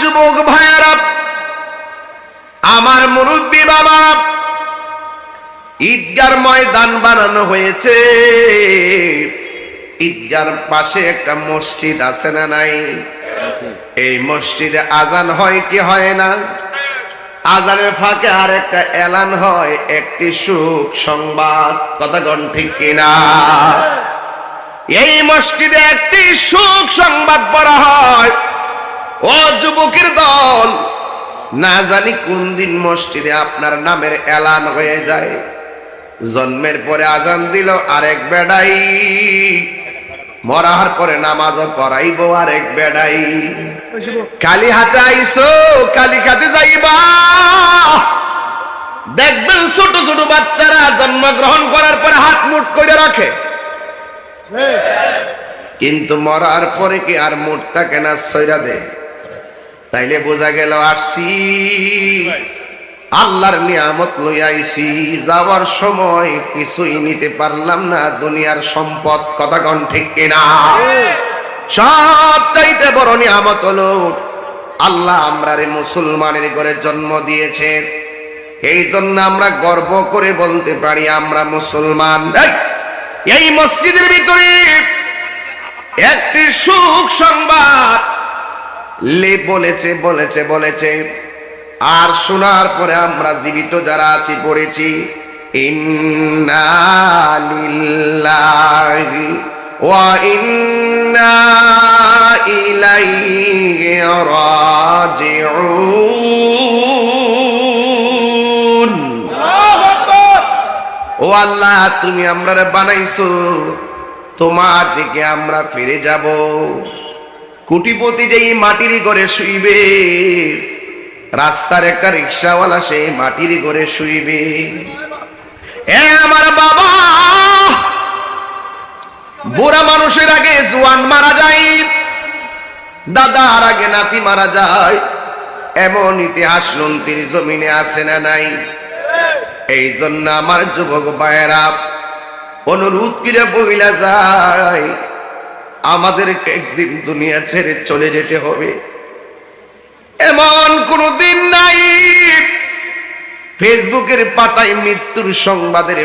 যুবক ভাইয়েরা, আমার মুরব্বী বাবা, ঈদগার ময়দান বানানো হয়েছে। ঈদগার পাশে একটা মসজিদ আছে না নাই? এই মসজিদে আজান হয় কি হয় না? আজানের ফাঁকে আর একটা এলান হয়, একটি সুখ সংবাদ। কথা কোন ঠিক কিনা? এই মসজিদে একটি সুখ সংবাদ পড়া হয়। ও যুবকের দল, না জানি কোন দিন মসজিদে আপনার নামের এলান হয়ে যায়। জন্মের পরে আজান দিল আরেক বেড়াই, মরার পরে নামাজও পড়াইবো আরেক বেড়াই। কালী হাতে আইসো, কালী হাতে যাইবা, দেখবেন ছোট ছোট বাচ্চারা জন্মগ্রহণ করার পরে হাত মুঠ করে রাখে, কিন্তু মরার পরে কি আর মুঠ থাকে না, সইরা দে। তাইলে বোঝা গেল আসছি আল্লাহর নিয়ামত লইয়া আইছি, যাওয়ার সময় কিছুই নিতে পারলাম না, দুনিয়ার সম্পদ। কথা কোন ঠিক কিনা? সব চাইতে বড় নিয়ামত হলো আল্লাহ আমরারে মুসলমানের ঘরে জন্ম দিয়েছে। এই জন্য আমরা গর্ব করে বলতে পারি আমরা মুসলমান। এই মসজিদের ভিতরে একটি সুখ সংবাদ বলেছে বলেছে বলেছে, আর শোনার পরে আমরা জীবিত যারা আছি পড়েছি ইন্না লিল্লাহি ওয়া ইন্না ইলাইহি রাজিউন। ও আল্লাহ, তুমি আমরারে বানাইছো, তোমার দিকে আমরা ফিরে যাব। কোটিপতি যেই মাটির ঘরে শুইবে, রাস্তার একটা রিক্সাওয়ালা সেই মাটির ঘরে শুইবে। এ আমার বাবা, বুড়া মানুষের আগে জোয়ান মারা যায়, দাদার আগে নাতি মারা যায়, এমন ইতিহাস লন্তির জমিনে আছে না নাই? এই জন্য আমার যুবক ভাইয়েরা অনুরোধ করে বইলা যায়, আমাদেরকে একদিন দুনিয়া ছেড়ে চলে যেতে হবে। এমন কোন দিন নাই ফেসবুকের পাতায় মৃত্যুর সংবাদের